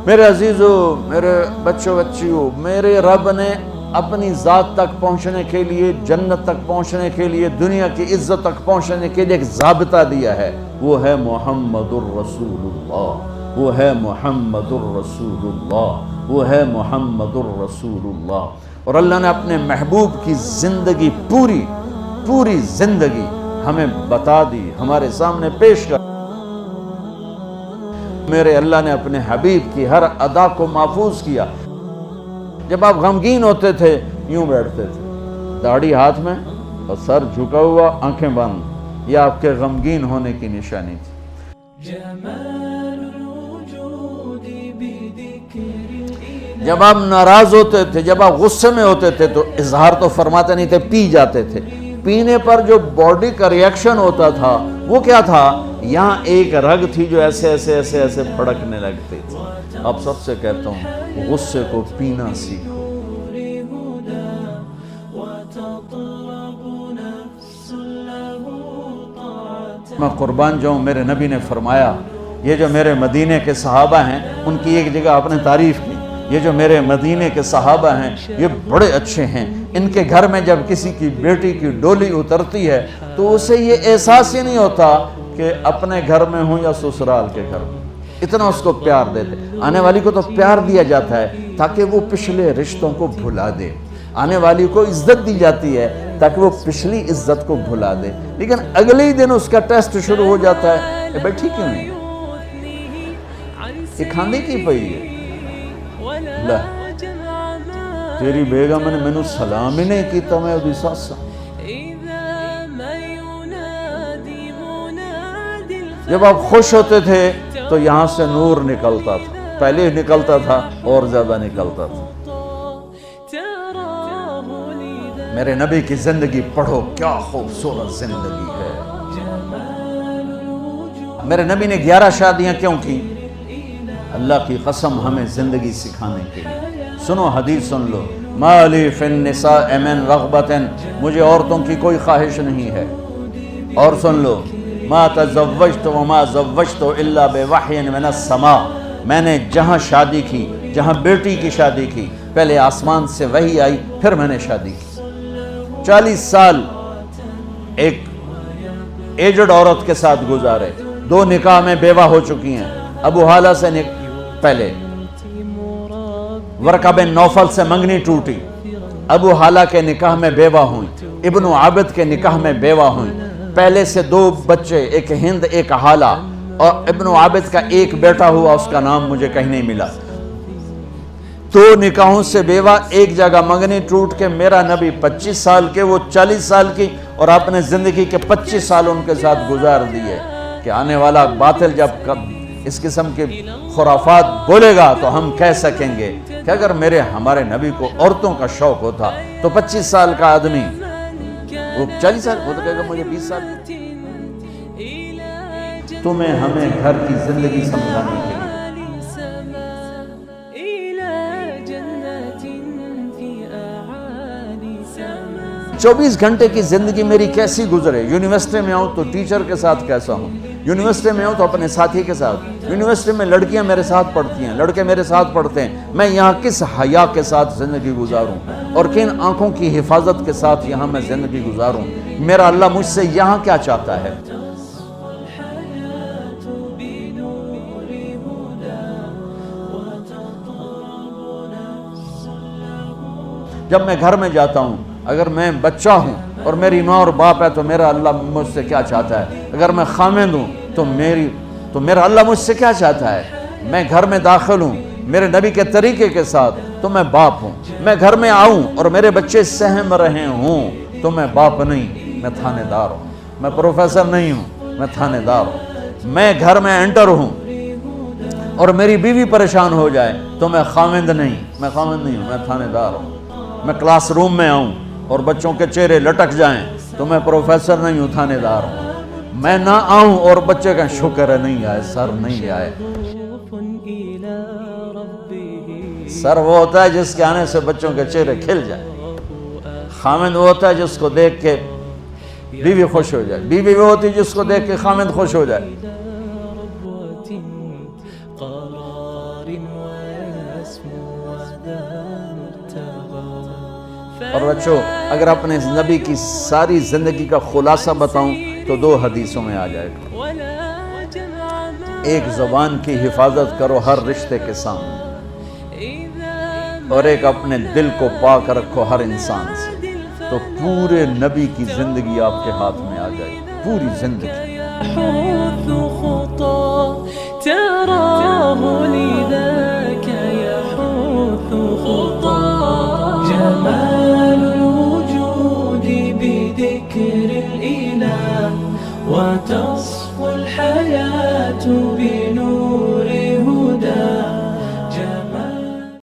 میرے عزیزو، میرے بچوں بچیوں، میرے رب نے اپنی ذات تک پہنچنے کے لیے، جنت تک پہنچنے کے لیے، دنیا کی عزت تک پہنچنے کے لیے ایک ضابطہ دیا ہے، وہ ہے محمد الرسول اللہ، وہ ہے محمد الرسول اللہ، وہ ہے محمد الرسول اللہ۔ اور اللہ نے اپنے محبوب کی زندگی، پوری زندگی ہمیں بتا دی، ہمارے سامنے پیش کر۔ میرے اللہ نے اپنے حبیب کی ہر ادا کو محفوظ کیا۔ جب آپ غمگین ہوتے تھے یوں بیٹھتے تھے، داڑھی ہاتھ میں اور سر جھکا ہوا، آنکھیں بند، یہ آپ کے غمگین ہونے کی نشانی تھی۔ جب آپ ناراض ہوتے تھے، جب آپ غصے میں ہوتے تھے تو اظہار تو فرماتے نہیں تھے، پی جاتے تھے۔ پینے پر جو باڈی کا ریئیکشن ہوتا تھا وہ کیا تھا؟ یہاں ایک رگ تھی جو ایسے ایسے ایسے ایسے پھڑکنے لگتی تھی۔ اب سب سے کہتا ہوں، غصے کو پینا سیکھو۔ میں قربان جاؤں، میرے نبی نے فرمایا، یہ جو میرے مدینے کے صحابہ ہیں ان کی ایک جگہ آپ نے تعریف کی، یہ جو میرے مدینے کے صحابہ ہیں یہ بڑے اچھے ہیں، ان کے گھر میں جب کسی کی بیٹی کی ڈولی اترتی ہے تو اسے یہ احساس ہی نہیں ہوتا کہ اپنے گھر میں ہوں یا سسرال کے گھر میں، اتنا اس کو پیار دیتے۔ آنے والی کو تو پیار دیا جاتا ہے تاکہ وہ پچھلے رشتوں کو بھلا دے، آنے والی کو عزت دی جاتی ہے تاکہ وہ پچھلی عزت کو بھلا دے، لیکن اگلے ہی دن اس کا ٹیسٹ شروع ہو جاتا ہے، یہ بیٹھی کیوں نہیں، یہ کھاندی کی پئی ہے، تیری بیگم نے مینوں سلام ہی نہیں کیتا، میں اودی ساس۔ جب آپ خوش ہوتے تھے تو یہاں سے نور نکلتا تھا، پہلے نکلتا تھا اور زیادہ نکلتا تھا۔ میرے نبی کی زندگی پڑھو، کیا خوبصورت زندگی ہے۔ میرے نبی نے 11 شادیاں کیوں کی؟ اللہ کی قسم ہمیں زندگی سکھانے کے لیے۔ سنو حدیث سن لو، ما لی فی النساء من رغبت، مجھے عورتوں کی کوئی خواہش نہیں ہے۔ اور سن لو، ما تزوجت وما زوجت الا بوحی من السماء، میں نے جہاں شادی کی، جہاں بیٹی کی شادی کی، پہلے آسمان سے وحی آئی، پھر میں نے شادی کی۔ 40 سال ایک ایجڈ عورت کے ساتھ گزارے، 2 نکاح میں بیوہ ہو چکی ہیں۔ ابو حالہ سے پہلے ورقہ بن نوفل سے منگنی ٹوٹی، ابو حالہ کے نکاح میں بیوہ ہوئیں، ابن عابد کے نکاح میں بیوہ ہوئیں۔ پہلے سے 2 بچے، ایک ہند ایک حالہ، اور ابن عابد کا ایک بیٹا ہوا، اس کا نام مجھے کہیں نہیں ملا۔ 2 نکاحوں سے بیوہ، ایک جگہ منگنی ٹوٹ کے میرا نبی 25 سال کے، وہ 40 سال کی، اور اپنے زندگی کے 25 سال ان کے ساتھ گزار دیے کہ آنے والا باطل جب اس قسم کے خرافات بولے گا تو ہم کہہ سکیں گے کہ اگر ہمارے نبی کو عورتوں کا شوق ہوتا تو 25 سال کا آدمی وہ 40 سال، وہ تو کہے گا مجھے 20 سال۔ تمہیں ہمیں گھر کی زندگی سمجھانے کے لیے 24 گھنٹے کی زندگی میری کیسی گزرے۔ یونیورسٹی میں آؤں تو ٹیچر کے ساتھ کیسا ہوں، یونیورسٹی میں آؤں تو اپنے ساتھی کے ساتھ، یونیورسٹی میں لڑکیاں میرے ساتھ پڑھتی ہیں، لڑکے میرے ساتھ پڑھتے ہیں، میں یہاں کس حیا کے ساتھ زندگی گزاروں اور کن آنکھوں کی حفاظت کے ساتھ یہاں میں زندگی گزاروں، میرا اللہ مجھ سے یہاں کیا چاہتا ہے۔ جب میں گھر میں جاتا ہوں، اگر میں بچہ ہوں اور میری ماں اور باپ ہے تو میرا اللہ مجھ سے کیا چاہتا ہے، اگر میں خامند ہوں تو میرا اللہ مجھ سے کیا چاہتا ہے۔ میں گھر میں داخل ہوں میرے نبی کے طریقے کے ساتھ تو میں باپ ہوں، میں گھر میں آؤں اور میرے بچے سہم رہے ہوں تو میں باپ نہیں، میں تھانے دار ہوں، میں پروفیسر نہیں ہوں، میں تھانے دار ہوں۔ میں گھر میں انٹر ہوں اور میری بیوی پریشان ہو جائے تو میں خامند نہیں ہوں، میں تھانے دار ہوں۔ میں کلاس روم میں آؤں اور بچوں کے چہرے لٹک جائیں تو میں پروفیسر نہیں ہوں، تھانے دار ہوں۔ میں نہ آؤں اور بچے کا شکر ہے نہیں آئے، سر نہیں آئے۔ سر وہ ہوتا ہے جس کے آنے سے بچوں کے چہرے کھل جائیں، خامند وہ ہوتا ہے جس کو دیکھ کے بیوی خوش ہو جائے، بیوی وہ ہوتی ہے جس کو دیکھ کے خامند خوش ہو جائے۔ اور بچوں اگر اپنے نبی کی ساری زندگی کا خلاصہ بتاؤں تو 2 حدیثوں میں آ جائے گا. ایک زبان کی حفاظت کرو ہر رشتے کے سامنے، اور ایک اپنے دل کو پاک رکھو ہر انسان سے، تو پورے نبی کی زندگی آپ کے ہاتھ میں آ جائے گی، پوری زندگی. تراه لذاك يحوث خطاه جمال الوجود بذكر الإله